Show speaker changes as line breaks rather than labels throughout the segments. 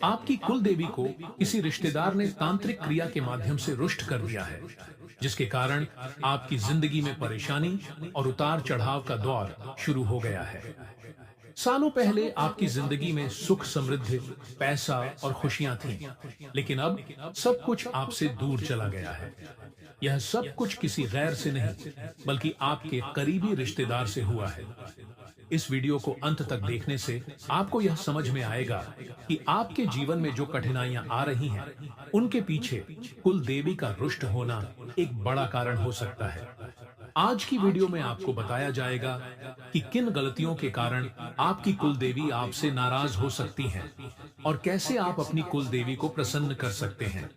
आपकी कुल देवी को किसी रिश्तेदार ने तांत्रिक क्रिया के माध्यम से रुष्ट कर दिया है, जिसके कारण आपकी जिंदगी में परेशानी और उतार चढ़ाव का दौर शुरू हो गया है। सालों पहले आपकी जिंदगी में सुख समृद्धि, पैसा और खुशियां थीं, लेकिन अब सब कुछ आपसे दूर चला गया है। यह सब कुछ किसी गैर से नहीं, बल्कि आपके करीबी रिश्तेदार से हुआ है। इस वीडियो को अंत तक देखने से आपको यह समझ में आएगा कि आपके जीवन में जो कठिनाइयां आ रही हैं, उनके पीछे कुल देवी का रुष्ट होना एक बड़ा कारण हो सकता है। आज की वीडियो में आपको बताया जाएगा कि किन गलतियों के कारण आपकी कुल देवी आपसे नाराज हो सकती हैं और कैसे आप अपनी कुल देवी को प्रसन्न कर सकते हैं।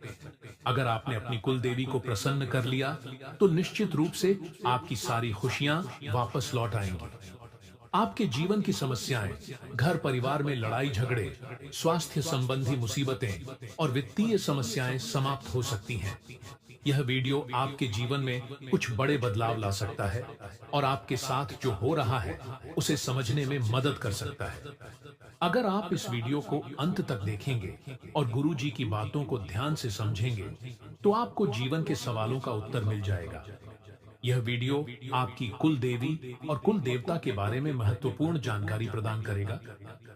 अगर आपने अपनी कुल देवी को प्रसन्न कर लिया तो निश्चित रूप से आपकी सारी खुशियां वापस लौट आएंगी। आपके जीवन की समस्याएं, घर परिवार में लड़ाई झगड़े, स्वास्थ्य संबंधी मुसीबतें और वित्तीय समस्याएं समाप्त हो सकती हैं। यह वीडियो आपके जीवन में कुछ बड़े बदलाव ला सकता है और आपके साथ जो हो रहा है उसे समझने में मदद कर सकता है। अगर आप इस वीडियो को अंत तक देखेंगे और गुरु जी की बातों को ध्यान से समझेंगे तो आपको जीवन के सवालों का उत्तर मिल जाएगा। यह वीडियो आपकी कुल देवी और कुल देवता के बारे में महत्वपूर्ण जानकारी प्रदान करेगा,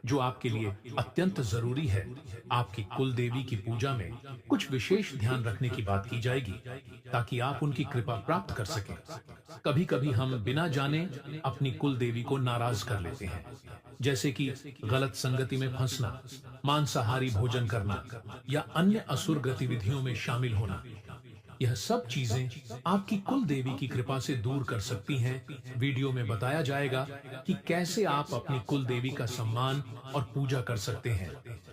जो आपके लिए अत्यंत जरूरी है। आपकी कुल देवी की पूजा में कुछ विशेष ध्यान रखने की बात की जाएगी ताकि आप उनकी कृपा प्राप्त कर सकें। कभी कभी हम बिना जाने अपनी कुल देवी को नाराज कर लेते हैं, जैसे कि गलत संगति में फंसना, मांसाहारी भोजन करना या अन्य असुर गतिविधियों में शामिल होना। यह सब चीजें आपकी कुल देवी की कृपा से दूर कर सकती हैं। वीडियो में बताया जाएगा कि कैसे आप अपनी कुल देवी का सम्मान और पूजा कर सकते हैं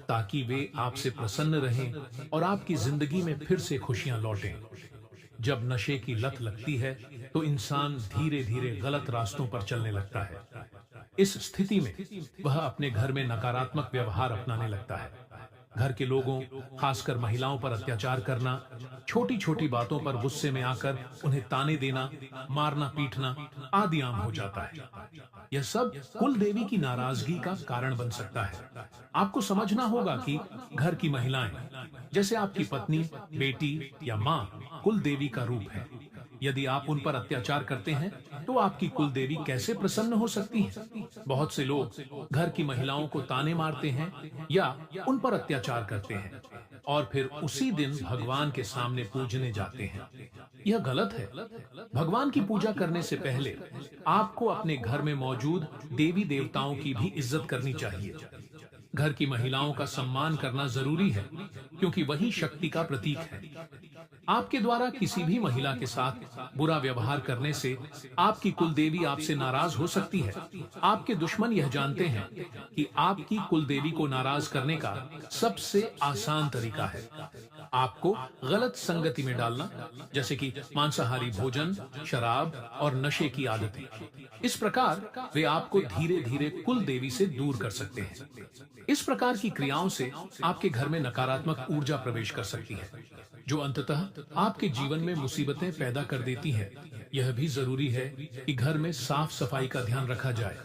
ताकि वे आपसे प्रसन्न रहें और आपकी जिंदगी में फिर से खुशियां लौटें। जब नशे की लत लगती है तो इंसान धीरे धीरे गलत रास्तों पर चलने लगता है। इस स्थिति में वह अपने घर में नकारात्मक व्यवहार अपनाने लगता है। घर के लोगों, खासकर महिलाओं पर अत्याचार करना, छोटी छोटी बातों पर गुस्से में आकर उन्हें ताने देना, मारना पीटना आदि आम हो जाता है। यह सब कुल देवी की नाराजगी का कारण बन सकता है। आपको समझना होगा कि घर की महिलाएं, जैसे आपकी पत्नी, बेटी या माँ, कुल देवी का रूप है। यदि आप उन पर अत्याचार करते हैं तो आपकी कुल देवी कैसे प्रसन्न हो सकती है? बहुत से लोग घर की महिलाओं को ताने मारते हैं या उन पर अत्याचार करते हैं और फिर उसी दिन भगवान के सामने पूजने जाते हैं। यह गलत है। भगवान की पूजा करने से पहले आपको अपने घर में मौजूद देवी देवताओं की भी इज्जत करनी चाहिए। घर की महिलाओं का सम्मान करना जरूरी है क्योंकि वही शक्ति का प्रतीक है। आपके द्वारा किसी भी महिला के साथ बुरा व्यवहार करने से आपकी कुल देवी आपसे नाराज हो सकती है। आपके दुश्मन यह जानते हैं कि आपकी कुल देवी को नाराज करने का सबसे आसान तरीका है आपको गलत संगति में डालना, जैसे कि मांसाहारी भोजन, शराब और नशे की आदतें। इस प्रकार वे आपको धीरे धीरे कुल देवी से दूर कर सकते हैं। इस प्रकार की क्रियाओं से आपके घर में नकारात्मक ऊर्जा प्रवेश कर सकती है, जो अंततः आपके जीवन में मुसीबतें पैदा कर देती है। यह भी जरूरी है कि घर में साफ सफाई का ध्यान रखा जाए।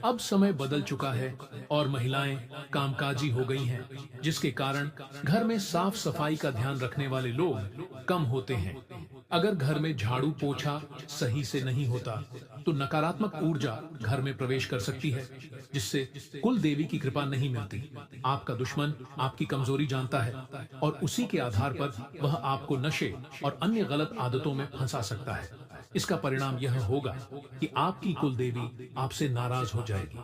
अब समय बदल चुका है और महिलाएं कामकाजी हो गई हैं, जिसके कारण घर में साफ सफाई का ध्यान रखने वाले लोग कम होते हैं। अगर घर में झाड़ू पोछा सही से नहीं होता तो नकारात्मक ऊर्जा घर में प्रवेश कर सकती है, जिससे कुल देवी की कृपा नहीं मिलती। आपका दुश्मन आपकी कमजोरी जानता है और उसी के आधार पर वह आपको नशे और अन्य गलत आदतों में फंसा सकता है। इसका परिणाम यह होगा कि आपकी कुल देवी आपसे नाराज हो जाएगी।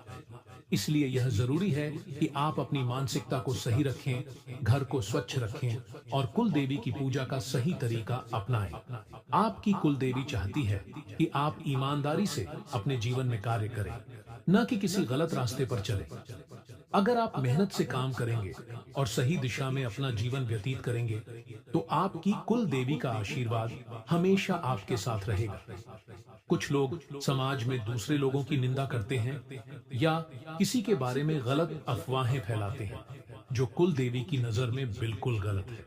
इसलिए यह जरूरी है कि आप अपनी मानसिकता को सही रखें, घर को स्वच्छ रखें और कुल देवी की पूजा का सही तरीका अपनाएं। आपकी कुल देवी चाहती है कि आप ईमानदारी से अपने जीवन में कार्य करें, न कि किसी गलत रास्ते पर चलें। अगर आप मेहनत से काम करेंगे और सही दिशा में अपना जीवन व्यतीत करेंगे तो आपकी कुल देवी का आशीर्वाद हमेशा आपके साथ रहेगा। कुछ लोग समाज में दूसरे लोगों की निंदा करते हैं या किसी के बारे में गलत अफवाहें फैलाते हैं, जो कुल देवी की नजर में बिल्कुल गलत है।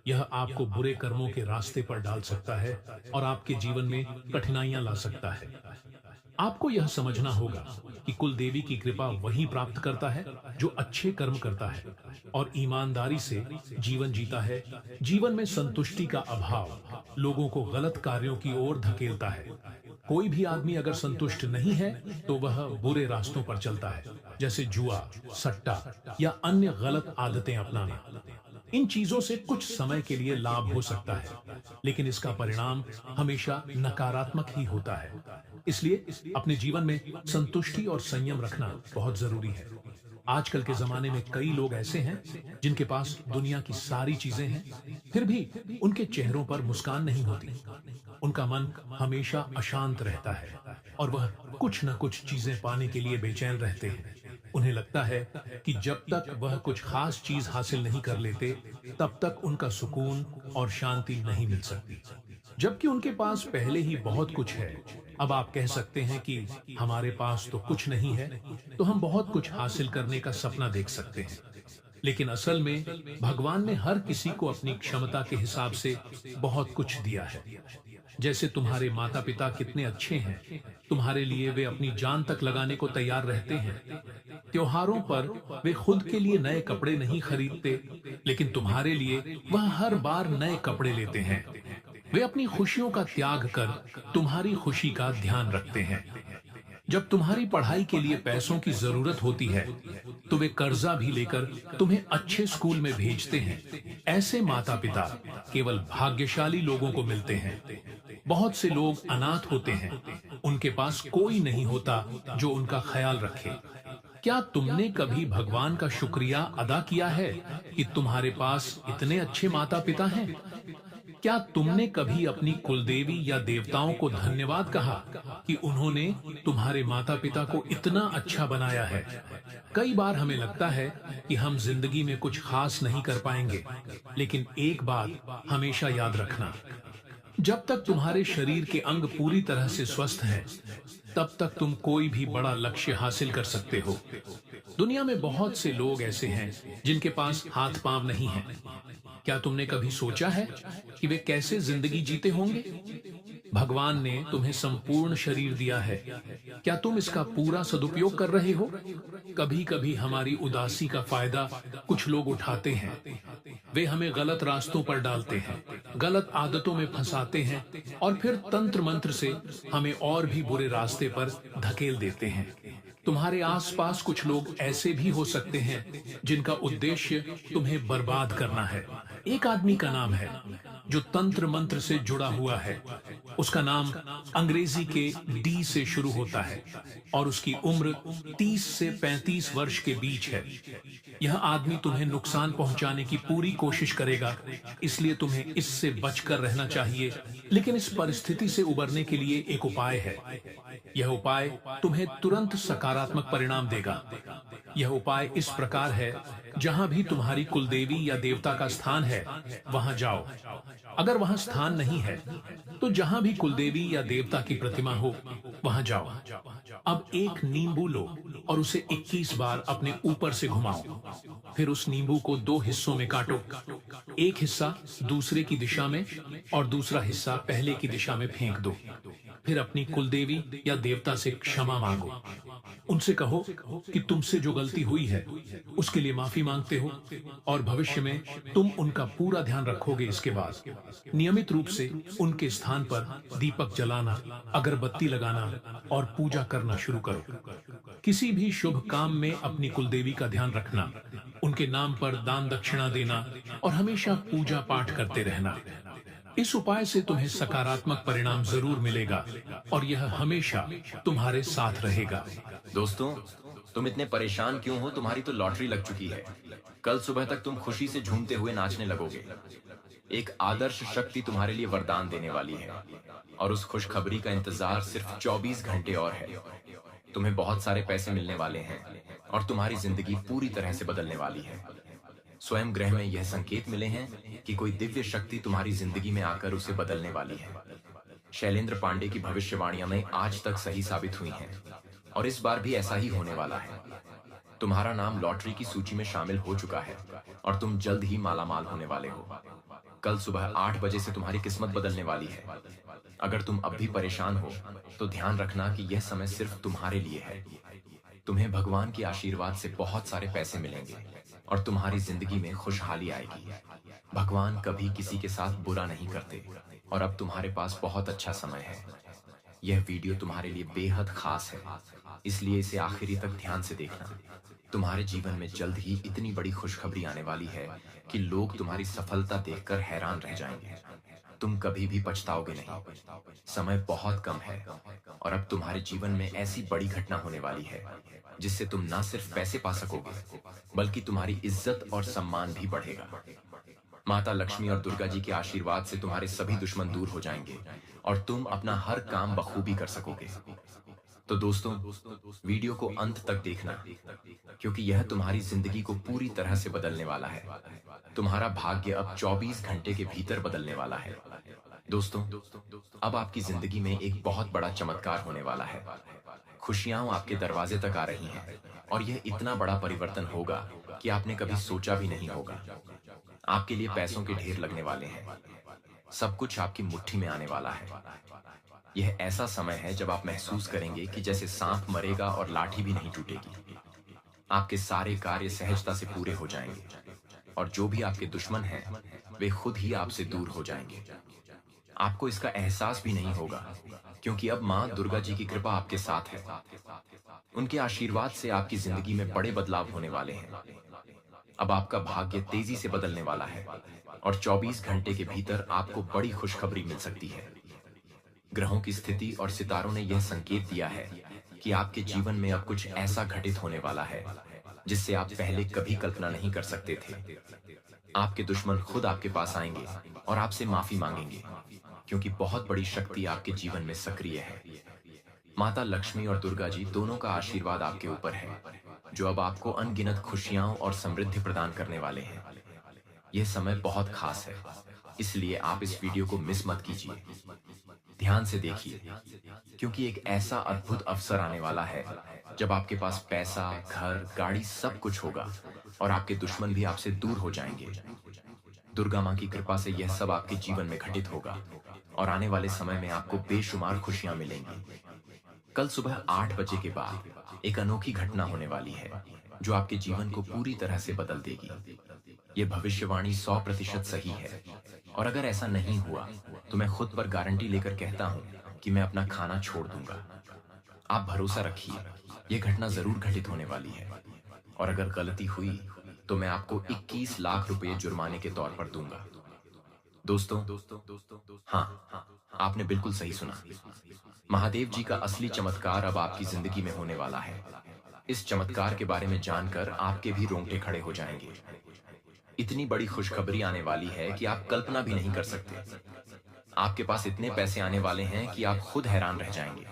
यह आपको बुरे कर्मों के रास्ते पर डाल सकता है और आपके जीवन में कठिनाइयां ला सकता है। आपको यह समझना होगा कि कुल देवी की कृपा वही प्राप्त करता है जो अच्छे कर्म करता है और ईमानदारी से जीवन जीता है। जीवन में संतुष्टि का अभाव लोगों को गलत कार्यों की ओर धकेलता है। कोई भी आदमी अगर संतुष्ट नहीं है तो वह बुरे रास्तों पर चलता है, जैसे जुआ, सट्टा या अन्य गलत आदतें अपनाना। इन चीजों से कुछ समय के लिए लाभ हो सकता है, लेकिन इसका परिणाम हमेशा नकारात्मक ही होता है। इसलिए अपने जीवन में संतुष्टि और संयम रखना बहुत जरूरी है। आजकल के जमाने में कई लोग ऐसे हैं जिनके पास दुनिया की सारी चीजें हैं, फिर भी उनके चेहरों पर मुस्कान नहीं होती। उनका मन हमेशा अशांत रहता है और वह कुछ न कुछ चीजें पाने के लिए बेचैन रहते हैं। उन्हें लगता है कि जब तक वह कुछ खास चीज हासिल नहीं कर लेते, तब तक उनका सुकून और शांति नहीं मिल सकती। जबकि उनके पास पहले ही बहुत कुछ है। अब आप कह सकते हैं कि हमारे पास तो कुछ नहीं है, तो हम बहुत कुछ हासिल करने का सपना देख सकते हैं। लेकिन असल में भगवान ने हर किसी को अपनी क्षमता के हिसाब से बहुत कुछ दिया है। जैसे तुम्हारे माता पिता कितने अच्छे हैं, तुम्हारे लिए वे अपनी जान तक लगाने को तैयार रहते हैं। त्योहारों पर वे खुद के लिए नए कपड़े नहीं खरीदते, लेकिन तुम्हारे लिए वह हर बार नए कपड़े लेते हैं। वे अपनी खुशियों का त्याग कर तुम्हारी खुशी का ध्यान रखते हैं। जब तुम्हारी पढ़ाई के लिए पैसों की जरूरत होती है, तो वे कर्जा भी लेकर तुम्हें अच्छे स्कूल में भेजते हैं। ऐसे माता पिता केवल भाग्यशाली लोगों को मिलते हैं। बहुत से लोग अनाथ होते हैं, उनके पास कोई नहीं होता जो उनका ख्याल रखे। क्या तुमने कभी भगवान का शुक्रिया अदा किया है कि तुम्हारे पास इतने अच्छे माता पिता हैं? क्या तुमने कभी अपनी कुलदेवी या देवताओं को धन्यवाद कहा कि उन्होंने तुम्हारे माता पिता को इतना अच्छा बनाया है? कई बार हमें लगता है कि हम जिंदगी में कुछ खास नहीं कर पाएंगे, लेकिन एक बात हमेशा याद रखना, जब तक तुम्हारे शरीर के अंग पूरी तरह से स्वस्थ हैं, तब तक तुम कोई भी बड़ा लक्ष्य हासिल कर सकते हो। दुनिया में बहुत से लोग ऐसे हैं जिनके पास हाथ पांव नहीं है। क्या तुमने कभी सोचा है कि वे कैसे जिंदगी जीते होंगे? भगवान ने तुम्हें संपूर्ण शरीर दिया है। क्या तुम इसका पूरा सदुपयोग कर रहे हो? कभी कभी हमारी उदासी का फायदा कुछ लोग उठाते हैं। वे हमें गलत रास्तों पर डालते हैं, गलत आदतों में फंसाते हैं और फिर तंत्र मंत्र से हमें और भी बुरे रास्ते पर धकेल देते हैं। तुम्हारे आसपास कुछ लोग ऐसे भी हो सकते हैं जिनका उद्देश्य तुम्हें बर्बाद करना है। एक आदमी का नाम है जो तंत्र मंत्र से जुड़ा हुआ है। उसका नाम अंग्रेजी के डी से शुरू होता है और उसकी उम्र 30 से 35 वर्ष के बीच है। यह आदमी तुम्हें नुकसान पहुंचाने की पूरी कोशिश करेगा, इसलिए तुम्हें इससे बचकर रहना चाहिए। लेकिन इस परिस्थिति से उबरने के लिए एक उपाय है। यह उपाय तुम्हें तुरंत सकारात्मक परिणाम देगा। यह उपाय इस प्रकार है, जहां भी तुम्हारी कुलदेवी या देवता का स्थान है, वहां जाओ। अगर वहां स्थान नहीं है, तो जहां भी कुलदेवी या देवता की प्रतिमा हो, वहां जाओ। अब एक नींबू लो और उसे 21 बार अपने ऊपर से घुमाओ। फिर उस नींबू को 2 हिस्सों में काटो। एक हिस्सा दूसरे की दिशा में और दूसरा हिस्सा पहले की दिशा में फेंक दो। फिर अपनी कुलदेवी या देवता से क्षमा मांगो। उनसे कहो कि तुमसे जो गलती हुई है उसके लिए माफी मांगते हो और भविष्य में तुम उनका पूरा ध्यान रखोगे। इसके बाद नियमित रूप से उनके स्थान पर दीपक जलाना, अगरबत्ती लगाना और पूजा करना शुरू करो। किसी भी शुभ काम में अपनी कुलदेवी का ध्यान रखना, उनके नाम पर दान दक्षिणा देना और हमेशा पूजा पाठ करते रहना। इस उपाय से तुम्हें सकारात्मक परिणाम जरूर मिलेगा और यह हमेशा तुम्हारे साथ रहेगा।
दोस्तों, तुम इतने परेशान क्यों हो? तुम्हारी तो लॉटरी लग चुकी है। कल सुबह तक तुम खुशी से झूमते हुए नाचने लगोगे। एक आदर्श शक्ति तुम्हारे लिए वरदान देने वाली है और उस खुशखबरी का इंतजार सिर्फ 24 घंटे और है। तुम्हें बहुत सारे पैसे मिलने वाले हैं और तुम्हारी जिंदगी पूरी तरह से बदलने वाली है। स्वयं ग्रह में यह संकेत मिले हैं कि कोई दिव्य शक्ति तुम्हारी जिंदगी में आकर उसे बदलने वाली है। शैलेंद्र पांडे की भविष्यवाणियां में आज तक सही साबित हुई हैं और इस बार भी ऐसा ही होने वाला है। तुम्हारा नाम लॉटरी की सूची में शामिल हो चुका है और तुम जल्द ही मालामाल होने वाले हो। कल सुबह 8 बजे से तुम्हारी किस्मत बदलने वाली है। अगर तुम अब भी परेशान हो तो ध्यान रखना कि यह समय सिर्फ तुम्हारे लिए है। तुम्हें भगवान के आशीर्वाद से बहुत सारे पैसे मिलेंगे और तुम्हारी जिंदगी में खुशहाली आएगी। भगवान कभी किसी के साथ बुरा नहीं करते और अब तुम्हारे पास बहुत अच्छा समय है। यह वीडियो तुम्हारे लिए बेहद खास है, इसलिए इसे आखिरी तक ध्यान से देखना। तुम्हारे जीवन में जल्द ही इतनी बड़ी खुशखबरी आने वाली है कि लोग तुम्हारी सफलता देखकर हैरान रह जाएंगे। तुम कभी भी पछताओगे नहीं। समय बहुत कम है और अब तुम्हारे जीवन में ऐसी बड़ी घटना होने वाली है जिससे तुम ना सिर्फ पैसे पा सकोगे बल्कि तुम्हारी इज्जत और सम्मान भी बढ़ेगा। माता लक्ष्मी और दुर्गा जी के आशीर्वाद से तुम्हारे सभी दुश्मन दूर हो जाएंगे और तुम अपना हर काम बखूबी कर सकोगे। तो दोस्तों, वीडियो को अंत तक देखना क्योंकि यह तुम्हारी जिंदगी को पूरी तरह से बदलने वाला है। तुम्हारा भाग्य अब 24 घंटे के भीतर बदलने वाला है। दोस्तों, अब आपकी जिंदगी में एक बहुत बड़ा चमत्कार होने वाला है। खुशियां आपके दरवाजे तक आ रही हैं और यह इतना बड़ा परिवर्तन होगा कि आपने कभी सोचा भी नहीं होगा। आपके लिए पैसों के ढेर लगने वाले हैं। सब कुछ आपकी मुट्ठी में आने वाला है। यह ऐसा समय है जब आप महसूस करेंगे कि जैसे सांप मरेगा और लाठी भी नहीं टूटेगी। आपके सारे कार्य सहजता से पूरे हो जाएंगे और जो भी आपके दुश्मन हैं, वे खुद ही आपसे दूर हो जाएंगे। आपको इसका एहसास भी नहीं होगा क्योंकि अब मां दुर्गा जी की कृपा आपके साथ है। उनके आशीर्वाद से आपकी जिंदगी में बड़े बदलाव होने वाले हैं। अब आपका भाग्य तेजी से बदलने वाला है और 24 घंटे के भीतर आपको बड़ी खुशखबरी मिल सकती है। ग्रहों की स्थिति और सितारों ने यह संकेत दिया है कि आपके जीवन में अब कुछ ऐसा घटित होने वाला है जिससे आप पहले कभी कल्पना नहीं कर सकते थे। आपके दुश्मन खुद आपके पास आएंगे और आपसे माफी मांगेंगे क्योंकि बहुत बड़ी शक्ति आपके जीवन में सक्रिय है। माता लक्ष्मी और दुर्गा जी दोनों का आशीर्वाद आपके ऊपर है जो अब आपको अनगिनत खुशियां और समृद्धि प्रदान करने वाले हैं। यह समय बहुत खास है, इसलिए आप इस वीडियो को मिस मत कीजिए। ध्यान से देखिए क्योंकि एक ऐसा अद्भुत अवसर आने वाला है जब आपके पास पैसा, घर, गाड़ी सब कुछ होगा और आपके दुश्मन भी आपसे दूर हो जाएंगे। दुर्गा मां की कृपा से यह सब आपके जीवन में घटित होगा और आने वाले समय में आपको बेशुमार खुशियां मिलेंगी। कल सुबह 8 बजे के बाद एक अनोखी घटना होने वाली है जो आपके जीवन को पूरी तरह से बदल देगी। यह भविष्यवाणी 100% सही है और अगर ऐसा नहीं हुआ तो मैं खुद पर गारंटी लेकर कहता हूं कि मैं अपना खाना छोड़ दूंगा। आप भरोसा रखिए, यह घटना जरूर घटित होने वाली है और अगर गलती हुई तो मैं आपको 21 लाख रुपए जुर्माने के तौर पर दूंगा। दोस्तों, हाँ, आपने बिल्कुल सही सुना। महादेव जी का असली चमत्कार अब आपकी जिंदगी में होने वाला है। इस चमत्कार के बारे में जानकर आपके भी रोंगटे खड़े हो जाएंगे। इतनी बड़ी खुशखबरी आने वाली है कि आप कल्पना भी नहीं कर सकते। आपके पास इतने पैसे आने वाले हैं कि आप खुद हैरान रह जाएंगे।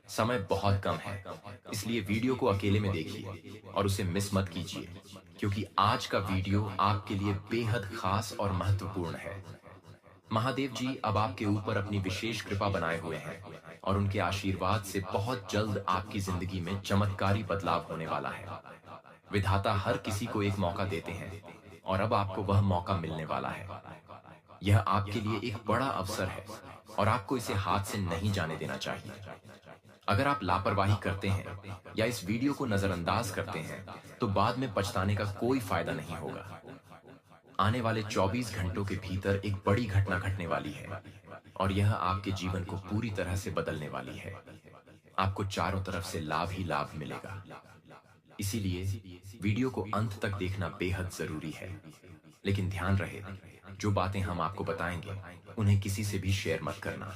समय बहुत कम है, इसलिए वीडियो को अकेले में देखिए और उसे मिस मत कीजिए क्योंकि आज का वीडियो आपके लिए बेहद खास और महत्वपूर्ण है। महादेव जी अब आपके ऊपर अपनी विशेष कृपा बनाए हुए हैं और उनके आशीर्वाद से बहुत जल्द आपकी जिंदगी में चमत्कारी बदलाव होने वाला है। विधाता हर किसी को एक मौका देते हैं और अब आपको वह मौका मिलने वाला है। यह आपके लिए एक बड़ा अवसर है और आपको इसे हाथ से नहीं जाने देना चाहिए। अगर आप लापरवाही करते हैं या इस वीडियो को नजरअंदाज करते हैं तो बाद में पछताने का कोई फायदा नहीं होगा। आने वाले 24 घंटों के भीतर एक बड़ी घटना घटने वाली है और यह आपके जीवन को पूरी तरह से बदलने वाली है। आपको चारों तरफ से लाभ ही लाभ मिलेगा। इसीलिए वीडियो को अंत तक देखना बेहद जरूरी है। लेकिन ध्यान रहे, जो बातें हम आपको बताएंगे उन्हें किसी से भी शेयर मत करना।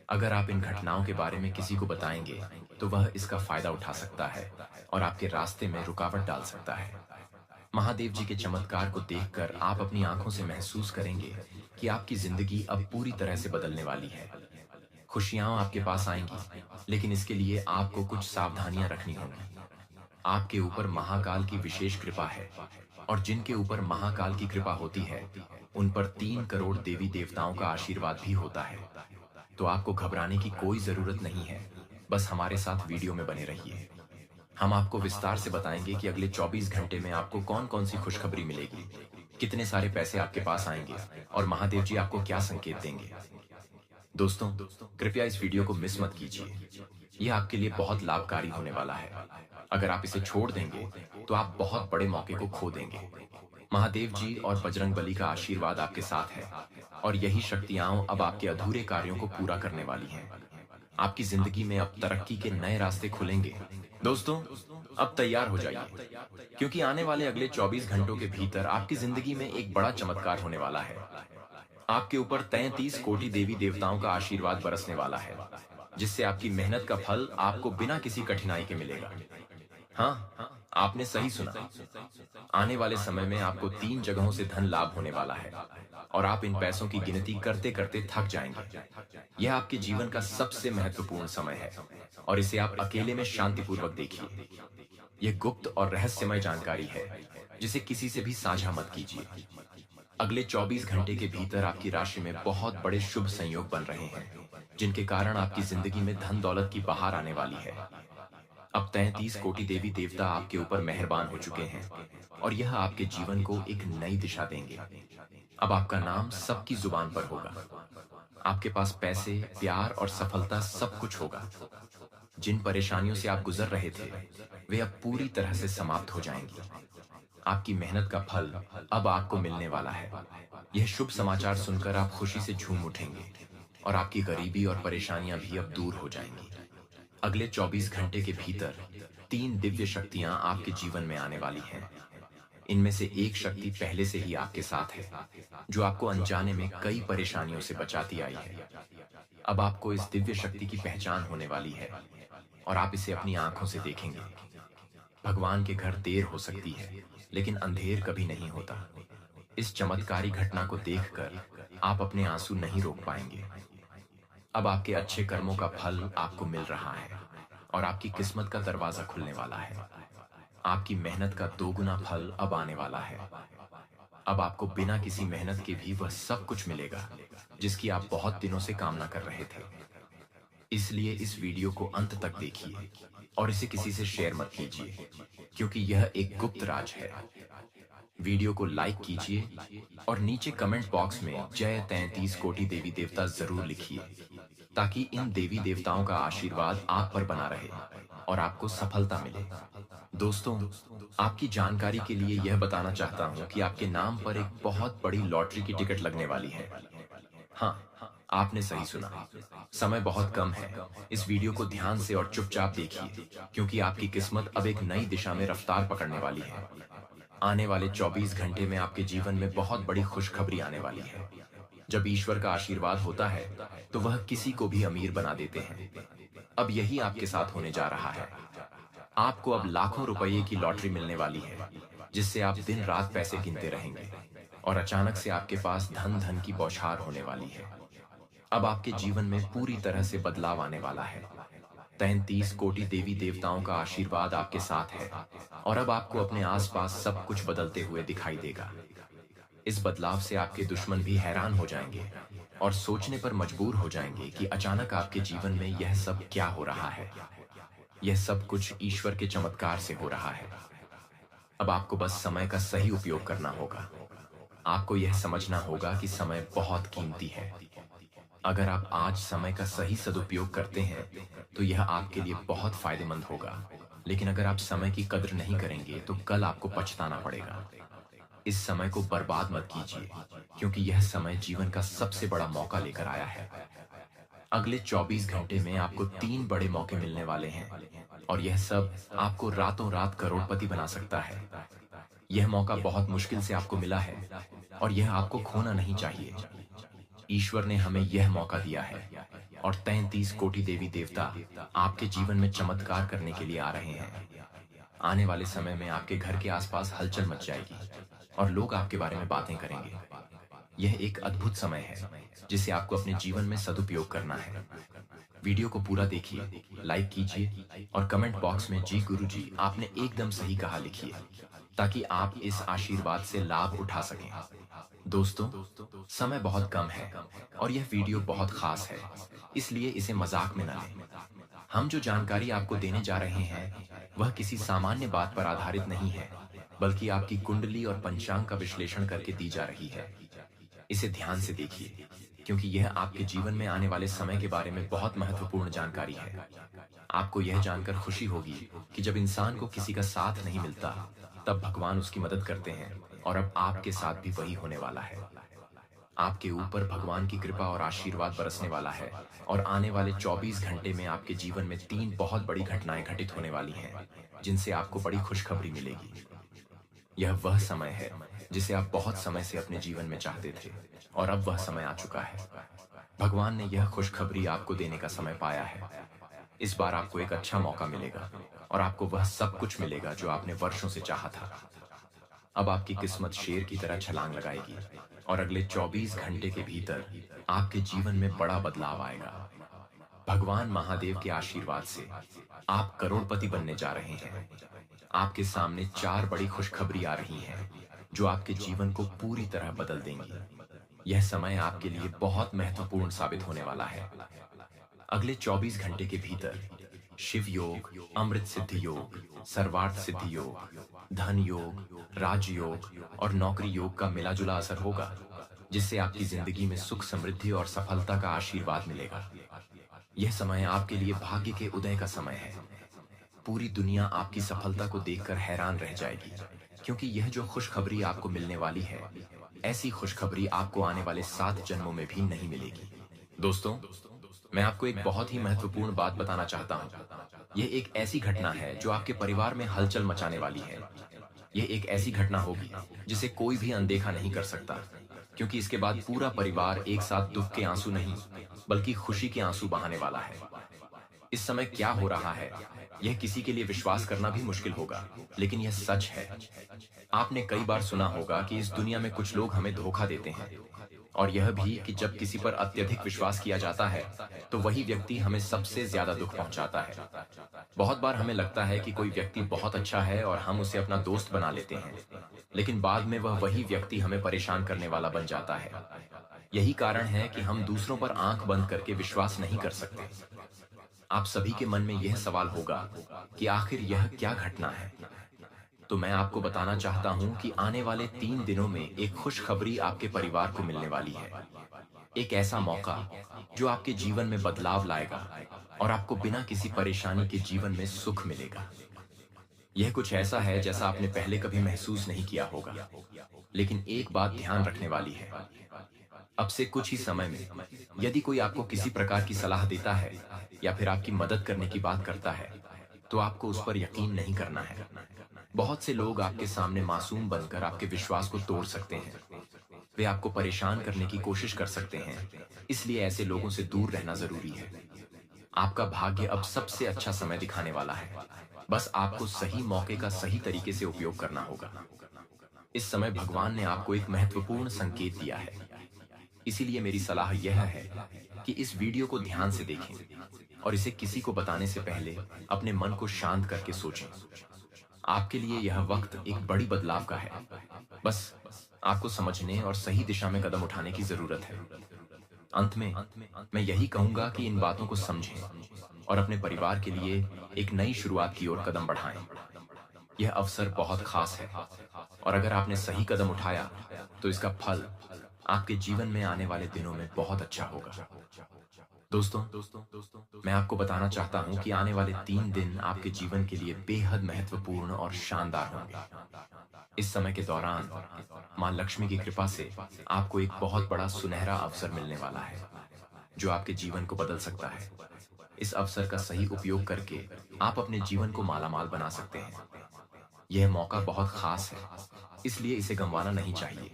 अगर आप इन घटनाओं के बारे में किसी को बताएंगे तो वह इसका फायदा उठा सकता है और आपके रास्ते में रुकावट डाल सकता है। महादेव जी के चमत्कार को देखकर आप अपनी आंखों से महसूस करेंगे कि आपकी जिंदगी अब पूरी तरह से बदलने वाली है। खुशियां आपके पास आएंगी, लेकिन इसके लिए आपको कुछ सावधानियां रखनी होंगी। आपके ऊपर महाकाल की विशेष कृपा है और जिनके ऊपर महाकाल की कृपा होती है उन पर 3 करोड़ देवी देवताओं का आशीर्वाद भी होता है। तो आपको घबराने की कोई जरूरत नहीं है, बस हमारे साथ वीडियो में बने रहिए। हम आपको विस्तार से बताएंगे कि अगले 24 घंटे में आपको कौन कौन सी खुशखबरी मिलेगी कितने सारे पैसे आपके पास आएंगे और महादेव जी आपको क्या संकेत देंगे। दोस्तों, कृपया इस वीडियो को मिस मत कीजिए। यह आपके लिए बहुत लाभकारी होने वाला है। अगर आप इसे छोड़ देंगे तो आप बहुत बड़े मौके को खो देंगे। महादेव जी और बजरंग बली का आशीर्वाद आपके साथ है और यही शक्तियां अब आपके अधूरे कार्यों को पूरा करने वाली हैं। आपकी जिंदगी में अब तरक्की के नए रास्ते खुलेंगे। दोस्तों, अब तैयार हो जाइए, क्योंकि आने वाले अगले 24 घंटों के भीतर आपकी जिंदगी में एक बड़ा चमत्कार होने वाला है। आपके ऊपर 33 कोटि देवी देवताओं का आशीर्वाद बरसने वाला है, जिससे आपकी मेहनत का फल आपको बिना किसी कठिनाई के मिलेगा। हाँ, आपने सही सुना। आने वाले समय में आपको 3 जगहों से धन लाभ होने वाला है और आप इन पैसों की गिनती करते करते थक जाएंगे। यह आपके जीवन का सबसे महत्वपूर्ण समय है और इसे आप अकेले में शांतिपूर्वक देखिए। यह गुप्त और रहस्यमय जानकारी है, जिसे किसी से भी साझा मत कीजिए। अगले 24 घंटे के भीतर आपकी राशि में बहुत बड़े शुभ संयोग बन रहे हैं, जिनके कारण आपकी जिंदगी में धन दौलत की बहार आने वाली है। अब 33 कोटि देवी देवता आपके ऊपर मेहरबान हो चुके हैं और यह आपके जीवन को एक नई दिशा देंगे। अब आपका नाम सबकी जुबान पर होगा। आपके पास पैसे, प्यार और सफलता सब कुछ होगा। जिन परेशानियों से आप गुजर रहे थे, वे अब पूरी तरह से समाप्त हो जाएंगी। आपकी मेहनत का फल अब आपको मिलने वाला है। यह शुभ समाचार सुनकर आप खुशी से झूम उठेंगे और आपकी गरीबी और परेशानियां भी अब दूर हो जाएंगी। अगले 24 घंटे के भीतर 3 दिव्य शक्तियां आपके जीवन में आने वाली हैं। इनमें से एक शक्ति पहले से ही आपके साथ है, जो आपको अनजाने में कई परेशानियों से बचाती आई है। अब आपको इस दिव्य शक्ति की पहचान होने वाली है और आप इसे अपनी आंखों से देखेंगे। भगवान के घर देर हो सकती है, लेकिन अंधेर कभी नहीं होता। इस चमत्कारी घटना को देखकर आप अपने आंसू नहीं रोक पाएंगे। अब आपके अच्छे कर्मों का फल आपको मिल रहा है और आपकी किस्मत का दरवाजा खुलने वाला है। आपकी मेहनत का 2 गुना फल अब आने वाला है। अब आपको बिना किसी मेहनत के भी वह सब कुछ मिलेगा, जिसकी आप बहुत दिनों से कामना कर रहे थे। इसलिए इस वीडियो को अंत तक देखिए और इसे किसी से शेयर मत कीजिए, क्योंकि यह एक गुप्त राज है। वीडियो को लाइक कीजिए और नीचे कमेंट बॉक्स में जय 33 कोटि देवी देवता जरूर लिखिए, ताकि इन देवी देवताओं का आशीर्वाद आप पर बना रहे और आपको सफलता मिले। दोस्तों, आपकी जानकारी के लिए यह बताना चाहता हूं कि आपके नाम पर एक बहुत बड़ी लॉटरी की टिकट लगने वाली है। हाँ, आपने सही सुना। समय बहुत कम है। इस वीडियो को ध्यान से और चुपचाप देखिए, क्योंकि आपकी किस्मत अब एक नई दिशा में रफ्तार पकड़ने वाली है। आने वाले 24 घंटे में आपके जीवन में बहुत बड़ी खुशखबरी आने वाली है। जब ईश्वर का आशीर्वाद होता है, तो वह किसी को भी अमीर बना देते हैं। अब यही आपके साथ होने जा रहा है। आपको अब लाखों रुपए की लॉटरी मिलने वाली है, जिससे आप दिन रात पैसे गिनते रहेंगे और अचानक से आपके पास धन की बौछार होने वाली है। अब आपके जीवन में पूरी तरह से बदलाव आने वाला है। 33 कोटि देवी देवताओं का आशीर्वाद आपके साथ है और अब आपको अपने आसपास सब कुछ बदलते हुए दिखाई देगा। इस बदलाव से आपके दुश्मन भी हैरान हो जाएंगे और सोचने पर मजबूर हो जाएंगे कि अचानक आपके जीवन में यह सब क्या हो रहा है। यह सब कुछ ईश्वर के चमत्कार से हो रहा है। अब आपको बस समय का सही उपयोग करना होगा। आपको यह समझना होगा कि समय बहुत कीमती है। अगर आप आज समय का सही सदुपयोग करते हैं, तो यह आपके लिए बहुत फायदेमंद होगा। लेकिन अगर आप समय की कद्र नहीं करेंगे, तो कल आपको पछताना पड़ेगा। इस समय को बर्बाद मत कीजिए, क्योंकि यह समय जीवन का सबसे बड़ा मौका लेकर आया है। अगले 24 घंटे में आपको 3 बड़े मौके मिलने वाले हैं और यह सब आपको रातों रात करोड़पति बना सकता है। यह मौका बहुत मुश्किल से आपको मिला है और यह आपको खोना नहीं चाहिए। ईश्वर ने हमें यह मौका दिया है और 33 कोटि देवी देवता आपके जीवन में चमत्कार करने के लिए आ रहे हैं। आने वाले समय में आपके घर के आसपास हलचल मच जाएगी और लोग आपके बारे में बातें करेंगे। यह एक अद्भुत समय है, जिसे आपको अपने जीवन में सदुपयोग करना है। वीडियो को पूरा देखिए, लाइक कीजिए और कमेंट बॉक्स में जी गुरुजी आपने एकदम सही कहा लिखिए, ताकि आप इस आशीर्वाद से लाभ उठा सकें। दोस्तों, समय बहुत कम है और यह वीडियो बहुत खास है, इसलिए इसे मजाक में न लें। हम जो जानकारी आपको देने जा रहे हैं, वह किसी सामान्य बात पर आधारित नहीं है। बल्कि आपकी कुंडली और पंचांग का विश्लेषण करके दी जा रही है। इसे ध्यान से देखिए, क्योंकि यह आपके जीवन में आने वाले समय के बारे में बहुत महत्वपूर्ण जानकारी है। आपको यह जानकर खुशी होगी कि जब इंसान को किसी का साथ नहीं मिलता, तब भगवान उसकी मदद करते हैं, और अब आपके साथ भी वही होने वाला है। आपके ऊपर भगवान की कृपा और आशीर्वाद बरसने वाला है, और आने वाले 24 घंटे में आपके जीवन में 3 बहुत बड़ी घटनाएं घटित होने वाली हैं, जिनसे आपको बड़ी खुशखबरी मिलेगी। यह वह समय है जिसे आप बहुत समय से अपने जीवन में चाहते थे, और अब वह समय आ चुका है। भगवान ने यह खुशखबरी आपको देने का समय पाया है। इस बार आपको एक अच्छा मौका मिलेगा, और आपको वह सब कुछ मिलेगा जो आपने वर्षों से चाहा था। अब आपकी किस्मत शेर की तरह छलांग लगाएगी, और अगले 24 घंटे के भीतर आपके जीवन में बड़ा बदलाव आएगा। भगवान महादेव के आशीर्वाद से आप करोड़पति बनने जा रहे हैं। आपके सामने 4 बड़ी खुशखबरी आ रही हैं, जो आपके जीवन को पूरी तरह बदल देंगी। यह समय आपके लिए बहुत महत्वपूर्ण साबित होने वाला है। अगले 24 घंटे के भीतर शिव योग, अमृत सिद्धि योग, सर्वार्थ सिद्धि योग, धन योग, राजयोग और नौकरी योग का मिला जुला असर होगा, जिससे आपकी जिंदगी में सुख, समृद्धि और सफलता का आशीर्वाद मिलेगा। यह समय आपके लिए भाग्य के उदय का समय है। पूरी दुनिया आपकी सफलता को देखकर हैरान रह जाएगी, क्योंकि यह जो खुशखबरी आपको मिलने वाली है, ऐसी खुशखबरी आपको आने वाले 7 जन्मों में भी नहीं मिलेगी। दोस्तों, मैं आपको एक बहुत ही महत्वपूर्ण बात बताना चाहता हूँ। यह एक ऐसी घटना है जो आपके परिवार में हलचल मचाने वाली है। यह एक ऐसी घटना होगी जिसे कोई भी अनदेखा नहीं कर सकता, क्योंकि इसके बाद पूरा परिवार एक साथ दुख के आंसू नहीं, बल्कि खुशी के आंसू बहाने वाला है। इस समय क्या हो रहा है, यह किसी के लिए विश्वास करना भी मुश्किल होगा, लेकिन यह सच है। आपने कई बार सुना होगा कि इस दुनिया में कुछ लोग हमें धोखा देते हैं, और यह भी कि जब किसी पर अत्यधिक विश्वास किया जाता है, तो वही व्यक्ति हमें सबसे ज्यादा दुख पहुंचाता है। बहुत बार हमें लगता है कि कोई व्यक्ति बहुत अच्छा है और हम उसे अपना दोस्त बना लेते हैं, लेकिन बाद में वह वही व्यक्ति हमें परेशान करने वाला बन जाता है। यही कारण है कि हम दूसरों पर आंख बंद करके विश्वास नहीं कर सकते। आप सभी के मन में यह सवाल होगा कि आखिर यह क्या घटना है। तो मैं आपको बताना चाहता हूं कि आने वाले 3 दिनों में एक खुशखबरी आपके परिवार को मिलने वाली है। एक ऐसा मौका जो आपके जीवन में बदलाव लाएगा, और आपको बिना किसी परेशानी के जीवन में सुख मिलेगा। यह कुछ ऐसा है जैसा आपने पहले कभी महसूस नहीं किया होगा। लेकिन एक बात ध्यान रखने वाली है, अब से कुछ ही समय में यदि कोई आपको किसी प्रकार की सलाह देता है या फिर आपकी मदद करने की बात करता है, तो आपको उस पर यकीन नहीं करना है। बहुत से लोग आपके सामने मासूम बनकर आपके विश्वास को तोड़ सकते हैं। वे आपको परेशान करने की कोशिश कर सकते हैं, इसलिए ऐसे लोगों से दूर रहना जरूरी है। आपका भाग्य अब सबसे अच्छा समय दिखाने वाला है। बस आपको सही मौके का सही तरीके से उपयोग करना होगा। इस समय भगवान ने आपको एक महत्वपूर्ण संकेत दिया है। इसीलिए मेरी सलाह यह है कि इस वीडियो को ध्यान से देखें, और इसे किसी को बताने से पहले अपने मन को शांत करके सोचें। आपके लिए यह वक्त एक बड़ी बदलाव का है। बस आपको समझने और सही दिशा में कदम उठाने की जरूरत है। अंत में मैं यही कहूंगा कि इन बातों को समझें और अपने परिवार के लिए एक नई शुरुआत की ओर कदम बढ़ाएं। यह अवसर बहुत खास है, और अगर आपने सही कदम उठाया तो इसका फल आपके जीवन में आने वाले दिनों में बहुत अच्छा होगा। दोस्तों, मैं आपको बताना चाहता हूं कि आने वाले 3 दिन आपके जीवन के लिए बेहद महत्वपूर्ण और शानदार होंगे। इस समय के दौरान मां लक्ष्मी की कृपा से आपको एक बहुत बड़ा सुनहरा अवसर मिलने वाला है, जो आपके जीवन को बदल सकता है। इस अवसर का सही उपयोग करके आप अपने जीवन को मालामाल बना सकते हैं। यह मौका बहुत खास है, इसलिए इसे गंवाना नहीं चाहिए।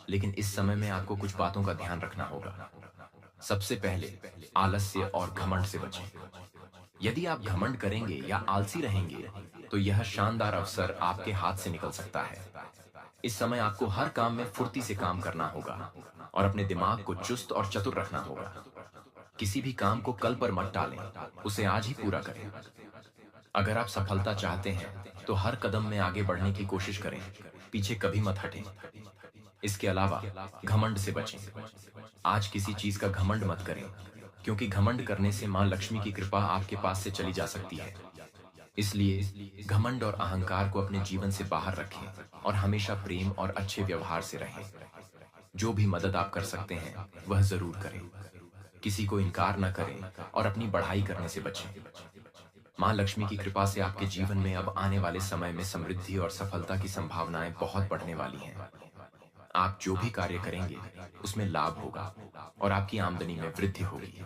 लेकिन इस समय में आपको कुछ बातों का ध्यान रखना होगा। सबसे पहले आलस्य और घमंड से बचें। यदि आप घमंड करेंगे या आलसी रहेंगे, तो यह शानदार अवसर आपके हाथ से निकल सकता है। इस समय आपको हर काम में फुर्ती से काम करना होगा, और अपने दिमाग को चुस्त और चतुर रखना होगा। किसी भी काम को कल पर मत टालें, उसे आज ही पूरा करें। अगर आप सफलता चाहते हैं तो हर कदम में आगे बढ़ने की कोशिश करें, पीछे कभी मत हटें। इसके अलावा घमंड से बचें। आज किसी चीज का घमंड मत करें, क्योंकि घमंड करने से मां लक्ष्मी की कृपा आपके पास से चली जा सकती है। इसलिए घमंड और अहंकार को अपने जीवन से बाहर रखें और हमेशा प्रेम और अच्छे व्यवहार से रहें। जो भी मदद आप कर सकते हैं वह जरूर करें। किसी को इनकार न करें और अपनी बढ़ाई करने से बचें। मां लक्ष्मी की कृपा से आपके जीवन में अब आने वाले समय में समृद्धि और सफलता की संभावनाएं बहुत बढ़ने वाली हैं। आप जो भी कार्य करेंगे उसमें लाभ होगा और आपकी आमदनी में वृद्धि होगी।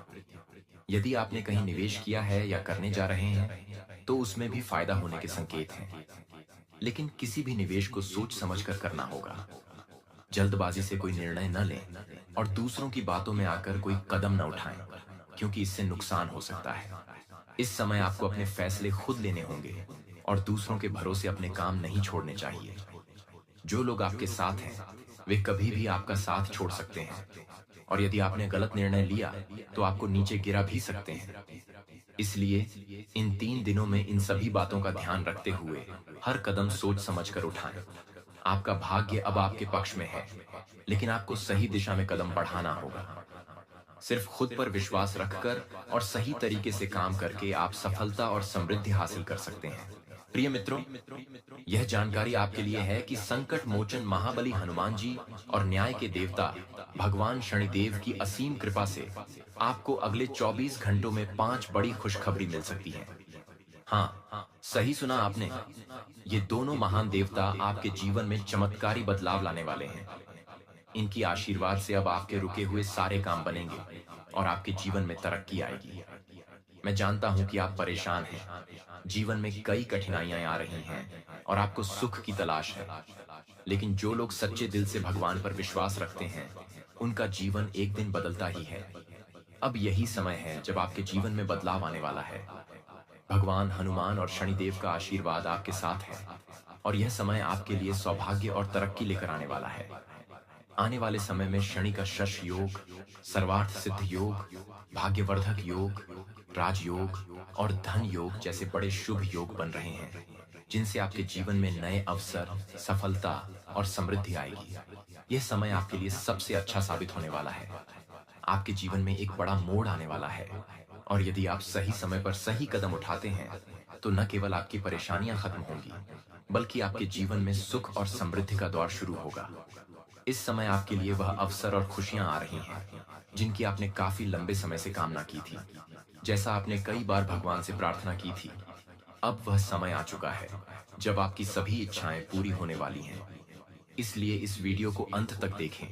यदि आपने कहीं निवेश किया है या करने जा रहे हैं तो उसमें भी फायदा होने के संकेत हैं। लेकिन किसी भी निवेश को सोच समझकर करना होगा। जल्दबाजी से कोई निर्णय न लें और दूसरों की बातों में आकर कोई कदम न उठाएं, क्योंकि इससे नुकसान हो सकता है। इस समय आपको अपने फैसले खुद लेने होंगे और दूसरों के भरोसे अपने काम नहीं छोड़ने चाहिए। जो लोग आपके साथ हैं वे कभी भी आपका साथ छोड़ सकते हैं, और यदि आपने गलत निर्णय लिया तो आपको नीचे गिरा भी सकते हैं। इसलिए इन 3 दिनों में इन सभी बातों का ध्यान रखते हुए हर कदम सोच समझकर उठाएं। आपका भाग्य अब आपके पक्ष में है, लेकिन आपको सही दिशा में कदम बढ़ाना होगा। सिर्फ खुद पर विश्वास रखकर और सही तरीके से काम करके आप सफलता और समृद्धि हासिल कर सकते हैं। प्रिय मित्रों, यह जानकारी आपके लिए है कि संकट मोचन महाबली हनुमान जी और न्याय के देवता भगवान शनिदेव की असीम कृपा से आपको अगले 24 घंटों में 5 बड़ी खुशखबरी मिल सकती है। हाँ, सही सुना आपने। ये दोनों महान देवता आपके जीवन में चमत्कारी बदलाव लाने वाले हैं। इनकी आशीर्वाद से अब आपके रुके हुए सारे काम बनेंगे और आपके जीवन में तरक्की आएगी। मैं जानता हूं कि आप परेशान हैं, जीवन में कई कठिनाइयां आ रही हैं और आपको सुख की तलाश है। लेकिन जो लोग सच्चे दिल से भगवान पर विश्वास रखते हैं उनका जीवन एक दिन बदलता ही है। अब यही समय है जब आपके जीवन में बदलाव आने वाला है। भगवान हनुमान और शनिदेव का आशीर्वाद आपके साथ है और यह समय आपके लिए सौभाग्य और तरक्की लेकर आने वाला है। आने वाले समय में शनि का शश योग, सर्वार्थ सिद्ध योग, भाग्यवर्धक योग, राजयोग और धन योग जैसे बड़े शुभ योग बन रहे हैं, जिनसे आपके जीवन में नए अवसर, सफलता और समृद्धि आएगी। यह समय आपके लिए सबसे अच्छा साबित होने वाला है। आपके जीवन में एक बड़ा मोड़ आने वाला है, और यदि आप सही समय पर सही कदम उठाते हैं तो न केवल आपकी परेशानियां खत्म होंगी, बल्कि आपके जीवन में सुख और समृद्धि का दौर शुरू होगा। इस समय आपके लिए वह अवसर और खुशियां आ रही हैं जिनकी आपने काफी लंबे समय से कामना की थी, जैसा आपने कई बार भगवान से प्रार्थना की थी। अब वह समय आ चुका है जब आपकी सभी इच्छाएं पूरी होने वाली हैं। इसलिए इस वीडियो को अंत तक देखें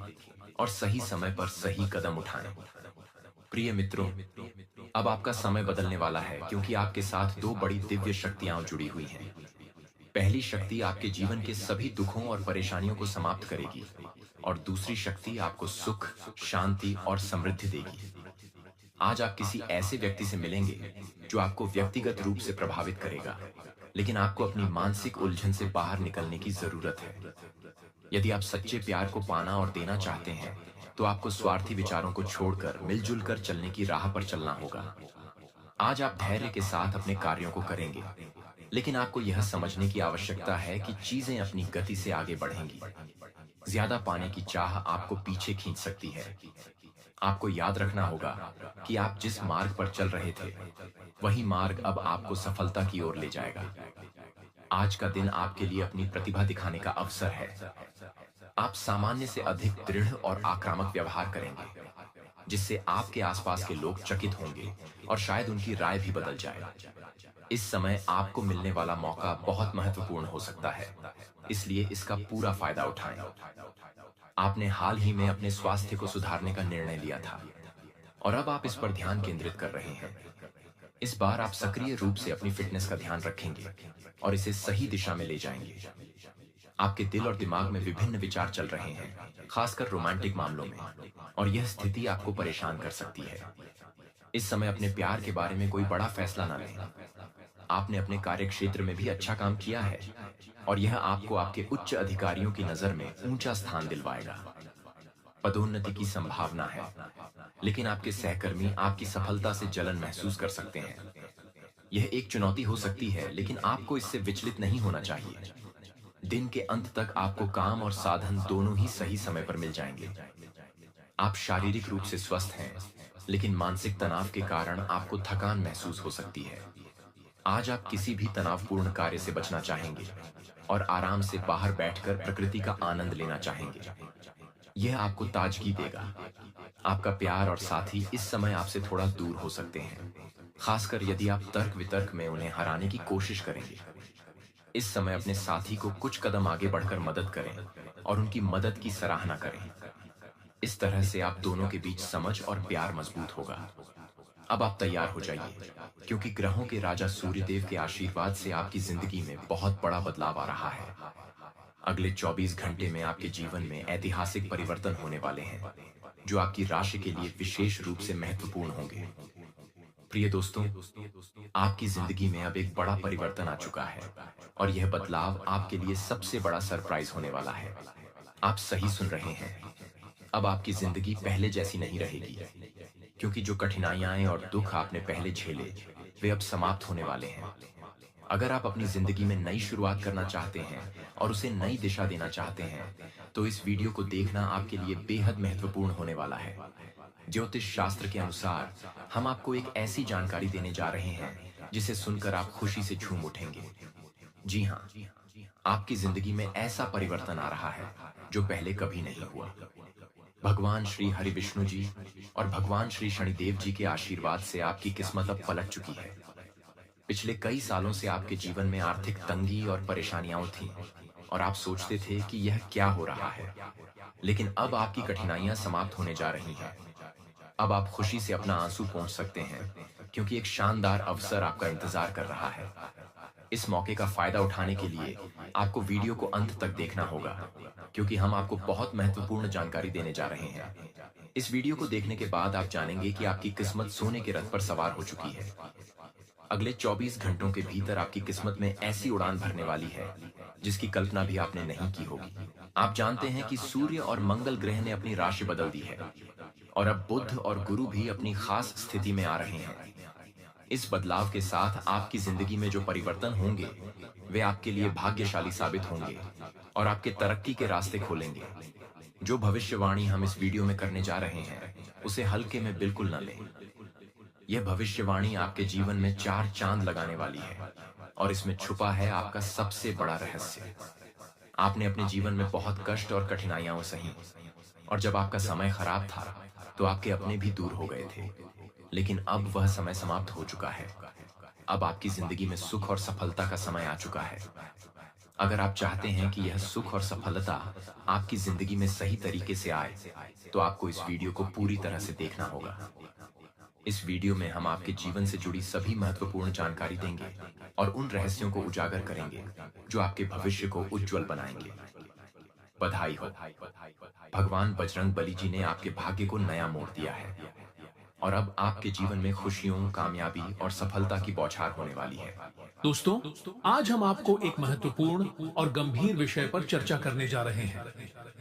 और सही समय पर सही कदम उठाएं। प्रिय मित्रों, अब आपका समय बदलने वाला है, क्योंकि आपके साथ 2 बड़ी दिव्य शक्तियां जुड़ी हुई हैं। पहली शक्ति आपके जीवन के सभी दुखों और परेशानियों को समाप्त करेगी, और दूसरी शक्ति आपको सुख, शांति और समृद्धि देगी। आज आप किसी ऐसे व्यक्ति से मिलेंगे जो आपको व्यक्तिगत रूप से प्रभावित करेगा, लेकिन आपको अपनी मानसिक उलझन से बाहर निकलने की जरूरत है। यदि आप सच्चे प्यार को पाना और देना चाहते हैं तो आपको स्वार्थी विचारों को छोड़कर मिलजुल कर चलने की राह पर चलना होगा। आज आप धैर्य के साथ अपने कार्यों को करेंगे, लेकिन आपको यह समझने की आवश्यकता है कि चीजें अपनी गति से आगे बढ़ेंगी। ज्यादा पाने की चाह आपको पीछे खींच सकती है। आपको याद रखना होगा कि आप जिस मार्ग पर चल रहे थे वही मार्ग अब आपको सफलता की ओर ले जाएगा। आज का दिन आपके लिए अपनी प्रतिभा दिखाने का अवसर है। आप सामान्य से अधिक दृढ़ और आक्रामक व्यवहार करेंगे, जिससे आपके आसपास के लोग चकित होंगे और शायद उनकी राय भी बदल जाए। इस समय आपको मिलने वाला मौका बहुत महत्वपूर्ण हो सकता है, इसलिए इसका पूरा फायदा उठाएं। आपने हाल ही में अपने स्वास्थ्य को सुधारने का निर्णय लिया था और अब आप इस पर ध्यान केंद्रित कर रहे हैं। इस बार आप सक्रिय रूप से अपनी फिटनेस का ध्यान रखेंगे और इसे सही दिशा में ले जाएंगे। आपके दिल और दिमाग में विभिन्न विचार चल रहे हैं, खासकर रोमांटिक मामलों में, और यह स्थिति आपको परेशान कर सकती है। इस समय अपने प्यार के बारे में कोई बड़ा फैसला न लें। आपने अपने कार्यक्षेत्र में भी अच्छा काम किया है और यह आपको आपके उच्च अधिकारियों की नजर में ऊंचा स्थान दिलवाएगा। पदोन्नति की संभावना है, लेकिन आपके सहकर्मी आपकी सफलता से जलन महसूस कर सकते हैं। यह एक चुनौती हो सकती है, लेकिन आपको इससे विचलित नहीं होना चाहिए। दिन के अंत तक आपको काम और साधन दोनों ही सही समय पर मिल जाएंगे। आप शारीरिक रूप से स्वस्थ हैं, लेकिन मानसिक तनाव के कारण आपको थकान महसूस हो सकती है। आज आप किसी भी तनावपूर्ण कार्य से बचना चाहेंगे और आराम से बाहर बैठकर प्रकृति का आनंद लेना चाहेंगे। यह आपको ताजगी देगा। आपका प्यार और साथी इस समय आपसे थोड़ा दूर हो सकते हैं, खासकर यदि आप तर्क वितर्क में उन्हें हराने की कोशिश करेंगे। इस समय अपने साथी को कुछ कदम आगे बढ़कर मदद करें और उनकी मदद की सराहना करें। इस तरह से आप दोनों के बीच समझ और प्यार मजबूत होगा। अब आप तैयार हो जाइए, क्योंकि ग्रहों के राजा सूर्यदेव के आशीर्वाद से आपकी जिंदगी में बहुत बड़ा बदलाव आ रहा है। अगले 24 घंटे में आपके जीवन में ऐतिहासिक परिवर्तन होने वाले हैं, जो आपकी राशि के लिए विशेष रूप से महत्वपूर्ण होंगे। प्रिय दोस्तों, आपकी जिंदगी में अब एक बड़ा परिवर्तन आ चुका है और यह बदलाव आपके लिए सबसे बड़ा सरप्राइज होने वाला है। आप सही सुन रहे हैं। अब आपकी जिंदगी पहले जैसी नहीं रहेगी, क्योंकि जो कठिनाइयां और दुख आपने पहले झेले वे अब समाप्त होने वाले हैं। अगर आप अपनी जिंदगी में नई शुरुआत करना चाहते हैं और उसे नई दिशा देना चाहते हैं, तो इस वीडियो को देखना आपके लिए बेहद महत्वपूर्ण होने वाला है। ज्योतिष शास्त्र के अनुसार हम आपको एक ऐसी जानकारी देने जा रहे हैं जिसे सुनकर आप खुशी से झूम उठेंगे। जी हाँ, आपकी जिंदगी में ऐसा परिवर्तन आ रहा है जो पहले कभी नहीं हुआ। भगवान श्री हरि विष्णु जी और भगवान श्री शनिदेव जी के आशीर्वाद से आपकी किस्मत अब पलट चुकी है। पिछले कई सालों से आपके जीवन में आर्थिक तंगी और परेशानियां थीं और आप सोचते थे कि यह क्या हो रहा है, लेकिन अब आपकी कठिनाइयां समाप्त होने जा रही हैं। अब आप खुशी से अपना आंसू पोंछ सकते हैं, क्योंकि एक शानदार अवसर आपका इंतजार कर रहा है। इस मौके का फायदा उठाने के लिए आपको वीडियो को अंत तक देखना होगा, क्योंकि हम आपको बहुत महत्वपूर्ण जानकारी देने जा रहे हैं। इस वीडियो को देखने के बाद आप जानेंगे कि आपकी किस्मत सोने के रथ पर सवार हो चुकी है। अगले 24 घंटों के भीतर आपकी किस्मत में ऐसी उड़ान भरने वाली है जिसकी कल्पना भी आपने नहीं की होगी। आप जानते हैं कि सूर्य और मंगल ग्रह ने अपनी राशि बदल दी है और अब बुध और गुरु भी अपनी खास स्थिति में आ रहे हैं। इस बदलाव के साथ आपकी जिंदगी में जो परिवर्तन होंगे वे आपके लिए भाग्यशाली साबित होंगे और आपके तरक्की के रास्ते खोलेंगे। जो भविष्यवाणी हम इस वीडियो में करने जा रहे हैं उसे हल्के में बिल्कुल न लें। यह भविष्यवाणी आपके जीवन में 4 चांद लगाने वाली है और इसमें छुपा है आपका सबसे बड़ा रहस्य। आपने अपने जीवन में बहुत कष्ट और कठिनाइयां सही, और जब आपका समय खराब था तो आपके अपने भी दूर हो गए थे, लेकिन अब वह समय समाप्त हो चुका है। अब आपकी जिंदगी में सुख और सफलता का समय आ चुका है। अगर आप चाहते हैं कि यह सुख और सफलता आपकी जिंदगी में सही तरीके से आए, तो आपको इस वीडियो को पूरी तरह से देखना होगा। इस वीडियो में हम आपके जीवन से जुड़ी सभी महत्वपूर्ण जानकारी देंगे और उन रहस्यों को उजागर करेंगे जो आपके भविष्य को उज्जवल बनाएंगे। बधाई हो, भगवान बजरंग बली जी ने आपके भाग्य को नया मोड़ दिया है और अब आपके जीवन में खुशियों, कामयाबी और सफलता की बौछार होने वाली है।
दोस्तों, आज हम आपको एक महत्वपूर्ण और गंभीर विषय पर चर्चा करने जा रहे हैं।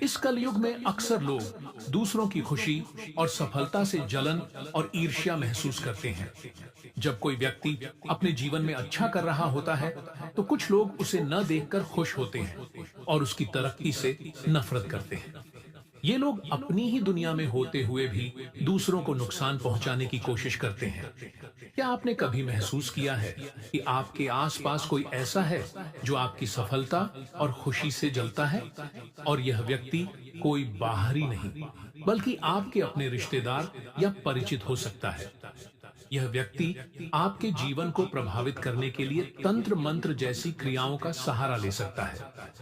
इस कलयुग में अक्सर लोग दूसरों की खुशी और सफलता से जलन और ईर्ष्या महसूस करते हैं। जब कोई व्यक्ति अपने जीवन में अच्छा कर रहा होता है तो कुछ लोग उसे न देखकर खुश होते हैं और उसकी तरक्की से नफरत करते हैं। ये लोग अपनी ही दुनिया में होते हुए भी दूसरों को नुकसान पहुंचाने की कोशिश करते हैं। क्या आपने कभी महसूस किया है कि आपके आसपास कोई ऐसा है जो आपकी सफलता और खुशी से जलता है? और यह व्यक्ति कोई बाहरी नहीं, बल्कि आपके अपने रिश्तेदार या परिचित हो सकता है। यह व्यक्ति आपके जीवन को प्रभावित करने के लिए तंत्र मंत्र जैसी क्रियाओं का सहारा ले सकता है।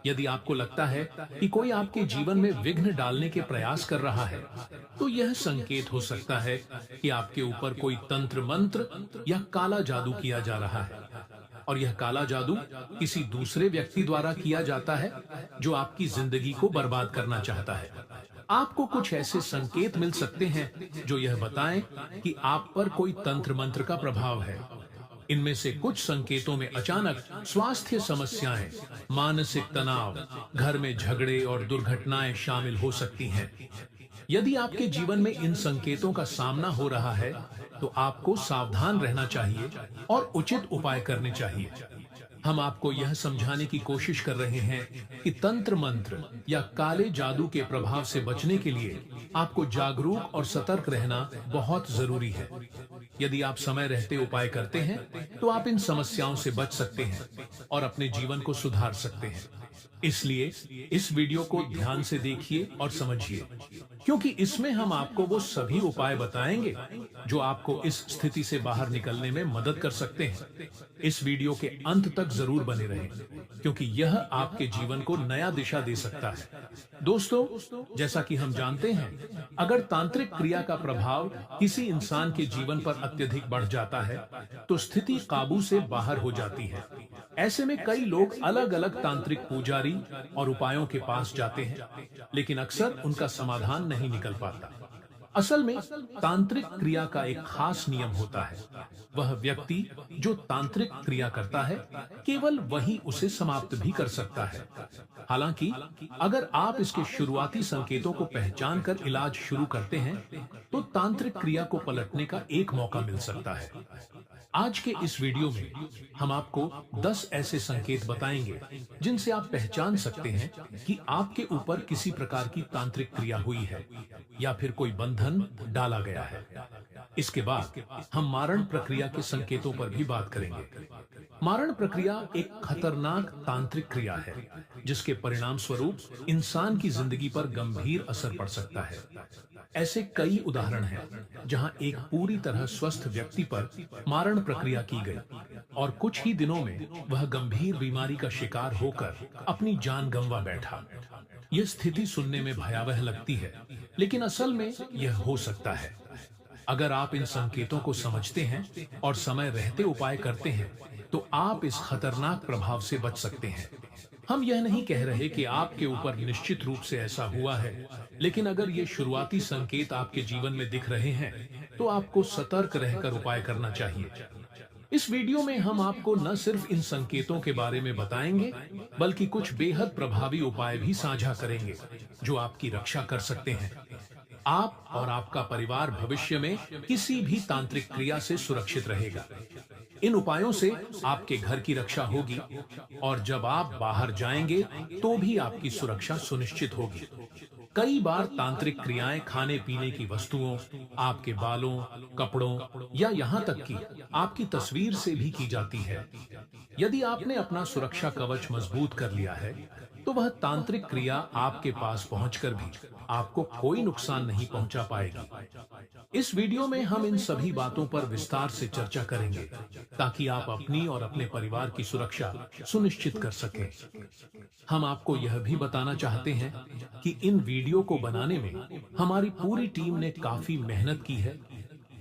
यदि आपको लगता है कि कोई आपके जीवन में विघ्न डालने के प्रयास कर रहा है, तो यह संकेत हो सकता है कि आपके ऊपर कोई तंत्र मंत्र या काला जादू किया जा रहा है। और यह काला जादू किसी दूसरे व्यक्ति द्वारा किया जाता है जो आपकी जिंदगी को बर्बाद करना चाहता है। आपको कुछ ऐसे संकेत मिल सकते हैं जो यह बताएं कि आप पर कोई तंत्र मंत्र का प्रभाव है। इनमें से कुछ संकेतों में अचानक स्वास्थ्य समस्याएं, मानसिक तनाव, घर में झगड़े और दुर्घटनाएं शामिल हो सकती हैं। यदि आपके जीवन में इन संकेतों का सामना हो रहा है तो आपको सावधान रहना चाहिए और उचित उपाय करने चाहिए। हम आपको यह समझाने की कोशिश कर रहे हैं कि तंत्र मंत्र या काले जादू के प्रभाव से बचने के लिए आपको जागरूक और सतर्क रहना बहुत जरूरी है। यदि आप समय रहते उपाय करते हैं तो आप इन समस्याओं से बच सकते हैं और अपने जीवन को सुधार सकते हैं। इसलिए इस वीडियो को ध्यान से देखिए और समझिए, क्योंकि इसमें हम आपको वो सभी उपाय बताएंगे जो आपको इस स्थिति से बाहर निकलने में मदद कर सकते हैं। इस वीडियो के अंत तक जरूर बने रहें, क्योंकि यह आपके जीवन को नया दिशा दे सकता है। दोस्तों, जैसा कि हम जानते हैं, अगर तांत्रिक क्रिया का प्रभाव किसी इंसान के जीवन पर अत्यधिक बढ़ जाता है तो स्थिति काबू से बाहर हो जाती है। ऐसे में कई लोग अलग अलग तांत्रिक पुजारी और उपायों के पास जाते हैं, लेकिन अक्सर उनका समाधान नहीं निकल पाता। असल में तांत्रिक क्रिया का एक खास नियम होता है। वह व्यक्ति जो तांत्रिक क्रिया करता है, केवल वही उसे समाप्त भी कर सकता है। हालांकि अगर आप इसके शुरुआती संकेतों को पहचान कर इलाज शुरू करते हैं तो तांत्रिक क्रिया को पलटने का एक मौका मिल सकता है। आज के इस वीडियो में हम आपको 10 ऐसे संकेत बताएंगे जिनसे आप पहचान सकते हैं कि आपके ऊपर किसी प्रकार की तांत्रिक क्रिया हुई है या फिर कोई बंधन डाला गया है। इसके बाद हम मारण प्रक्रिया के संकेतों पर भी बात करेंगे। मारण प्रक्रिया एक खतरनाक तांत्रिक क्रिया है जिसके परिणाम स्वरूप इंसान की जिंदगी पर गंभीर असर पड़ सकता है। ऐसे कई उदाहरण हैं जहां एक पूरी तरह स्वस्थ व्यक्ति पर मारण प्रक्रिया की गई और कुछ ही दिनों में वह गंभीर बीमारी का शिकार होकर अपनी जान गंवा बैठा। यह स्थिति सुनने में भयावह लगती है, लेकिन असल में यह हो सकता है। अगर आप इन संकेतों को समझते हैं और समय रहते उपाय करते हैं तो आप इस खतरनाक प्रभाव से बच सकते हैं। हम यह नहीं कह रहे कि आपके ऊपर निश्चित रूप से ऐसा हुआ है, लेकिन अगर ये शुरुआती संकेत आपके जीवन में दिख रहे हैं तो आपको सतर्क रहकर उपाय करना चाहिए। इस वीडियो में हम आपको न सिर्फ इन संकेतों के बारे में बताएंगे, बल्कि कुछ बेहद प्रभावी उपाय भी साझा करेंगे जो आपकी रक्षा कर सकते हैं। आप और आपका परिवार भविष्य में किसी भी तांत्रिक क्रिया से सुरक्षित रहेगा। इन उपायों से आपके घर की रक्षा होगी और जब आप बाहर जाएंगे तो भी आपकी सुरक्षा सुनिश्चित होगी। कई बार तांत्रिक क्रियाएं खाने पीने की वस्तुओं, आपके बालों, कपड़ों या यहाँ तक कि आपकी तस्वीर से भी की जाती है। यदि आपने अपना सुरक्षा कवच मजबूत कर लिया है तो वह तांत्रिक क्रिया आपके पास पहुंचकर भी आपको कोई नुकसान नहीं पहुंचा पाएगी। इस वीडियो में हम इन सभी बातों पर विस्तार से चर्चा करेंगे ताकि आप अपनी और अपने परिवार की सुरक्षा सुनिश्चित कर सकें। हम आपको यह भी बताना चाहते हैं कि इन वीडियो को बनाने में हमारी पूरी टीम ने काफी मेहनत की है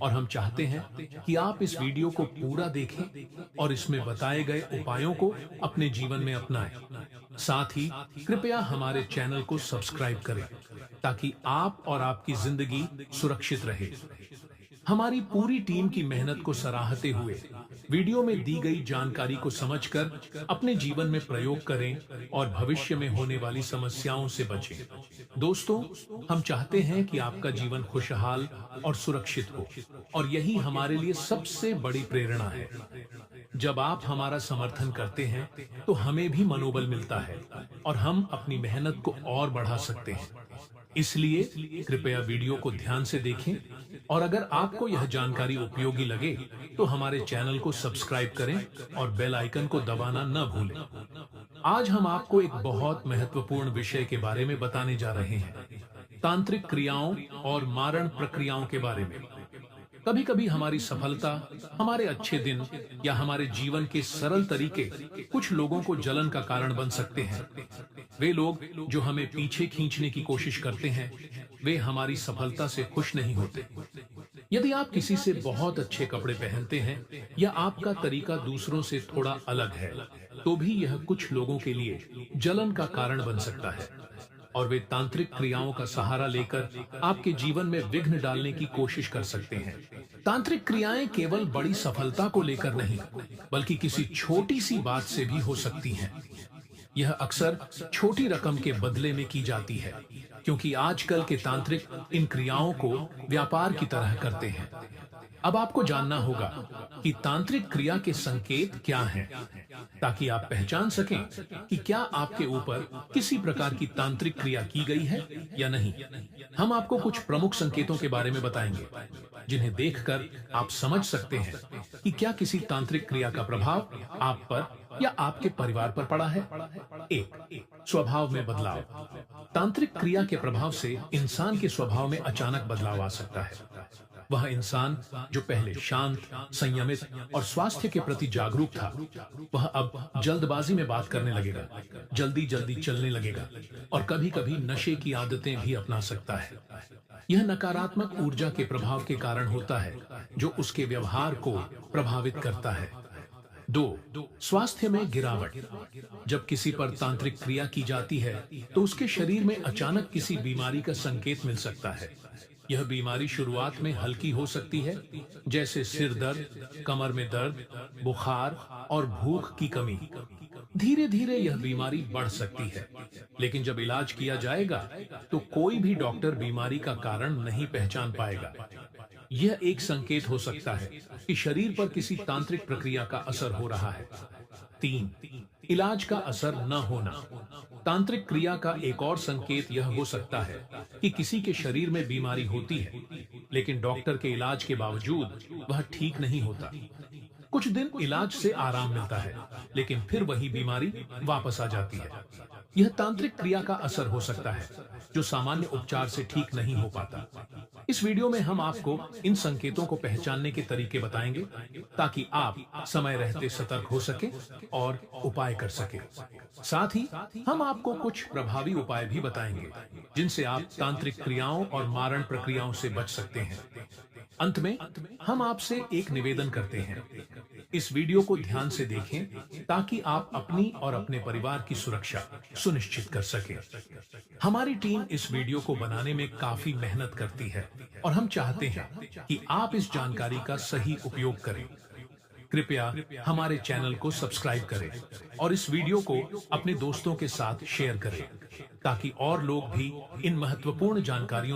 और हम चाहते हैं कि आप इस वीडियो को पूरा देखें और इसमें बताए गए उपायों को अपने जीवन में अपनाएं। साथ ही कृपया हमारे चैनल को सब्सक्राइब करें ताकि आप और आपकी जिंदगी सुरक्षित रहे। हमारी पूरी टीम की मेहनत को सराहते हुए वीडियो में दी गई जानकारी को समझकर अपने जीवन में प्रयोग करें और भविष्य में होने वाली समस्याओं से बचें। दोस्तों, हम चाहते हैं कि आपका जीवन खुशहाल और सुरक्षित हो और यही हमारे लिए सबसे बड़ी प्रेरणा है। जब आप हमारा समर्थन करते हैं तो हमें भी मनोबल मिलता है और हम अपनी मेहनत को और बढ़ा सकते हैं। इसलिए कृपया वीडियो को ध्यान से देखें और अगर आपको यह जानकारी उपयोगी लगे तो हमारे चैनल को सब्सक्राइब करें और बेल आइकन को दबाना न भूलें। आज हम आपको एक बहुत महत्वपूर्ण विषय के बारे में बताने जा रहे हैं, तांत्रिक क्रियाओं और मारण प्रक्रियाओं के बारे में। कभी कभी हमारी सफलता, हमारे अच्छे दिन या हमारे जीवन के सरल तरीके कुछ लोगों को जलन का कारण बन सकते हैं। वे लोग जो हमें पीछे खींचने की कोशिश करते हैं, वे हमारी सफलता से खुश नहीं होते। यदि आप किसी से बहुत अच्छे कपड़े पहनते हैं या आपका तरीका दूसरों से थोड़ा अलग है, तो भी यह कुछ लोगों के लिए जलन का कारण बन सकता है और वे तांत्रिक क्रियाओं का सहारा लेकर आपके जीवन में विघ्न डालने की कोशिश कर सकते हैं। तांत्रिक क्रियाएं केवल बड़ी सफलता को लेकर नहीं, बल्कि किसी छोटी सी बात से भी हो सकती हैं। यह अक्सर छोटी रकम के बदले में की जाती है, क्योंकि आजकल के तांत्रिक इन क्रियाओं को व्यापार की तरह करते हैं। अब आपको जानना होगा कि तांत्रिक क्रिया के संकेत क्या हैं, ताकि आप पहचान सकें कि क्या आपके ऊपर किसी प्रकार की तांत्रिक क्रिया की गई है या नहीं। हम आपको कुछ प्रमुख संकेतों के बारे में बताएंगे, जिन्हें देखकर आप समझ सकते हैं कि क्या किसी तांत्रिक क्रिया का प्रभाव आप पर या आपके परिवार पर पड़ा है। एक, स्वभाव में बदलाव। तांत्रिक क्रिया के प्रभाव से इंसान के स्वभाव में अचानक बदलाव आ सकता है। वह इंसान जो पहले शांत, संयमित और स्वास्थ्य के प्रति जागरूक था, वह अब जल्दबाजी में बात करने लगेगा, जल्दी जल्दी चलने लगेगा और कभी-कभी नशे की आदतें भी अपना सकता है। यह नकारात्मक ऊर्जा के प्रभाव के कारण होता है, जो उसके व्यवहार को प्रभावित करता है। 2, स्वास्थ्य में गिरावट। जब किसी पर तांत्रिक क्रिया की जाती है, तो उसके शरीर में अचानक किसी बीमारी का संकेत मिल सकता है। यह बीमारी शुरुआत में हल्की हो सकती है, जैसे सिर दर्द, कमर में दर्द, बुखार और भूख की कमी। धीरे धीरे यह बीमारी बढ़ सकती है, लेकिन जब इलाज किया जाएगा तो कोई भी डॉक्टर बीमारी का कारण नहीं पहचान पाएगा। यह एक संकेत हो सकता है कि शरीर पर किसी तांत्रिक प्रक्रिया का असर हो रहा है। 3, इलाज का असर न होना। तांत्रिक क्रिया का एक और संकेत यह हो सकता है कि किसी के शरीर में बीमारी होती है, लेकिन डॉक्टर के इलाज के बावजूद वह ठीक नहीं होता। कुछ दिन इलाज से आराम मिलता है, लेकिन फिर वही बीमारी वापस आ जाती है। यह तांत्रिक क्रिया का असर हो सकता है, जो सामान्य उपचार से ठीक नहीं हो पाता। इस वीडियो में हम आपको इन संकेतों को पहचानने के तरीके बताएंगे, ताकि आप समय रहते सतर्क हो सके और उपाय कर सके। साथ ही हम आपको कुछ प्रभावी उपाय भी बताएंगे, जिनसे आप तांत्रिक क्रियाओं और मारण प्रक्रियाओं से बच सकते हैं। अंत में हम आपसे एक निवेदन करते हैं, इस वीडियो को ध्यान से देखें, ताकि आप अपनी और अपने परिवार की सुरक्षा सुनिश्चित कर सकें। हमारी टीम इस वीडियो को बनाने में काफी मेहनत करती है और हम चाहते हैं कि आप इस जानकारी का सही उपयोग करें। कृपया हमारे चैनल को सब्सक्राइब करें और इस वीडियो को अपने दोस्तों के साथ शेयर करें, ताकि और लोग भी इन महत्वपूर्ण जानकारियों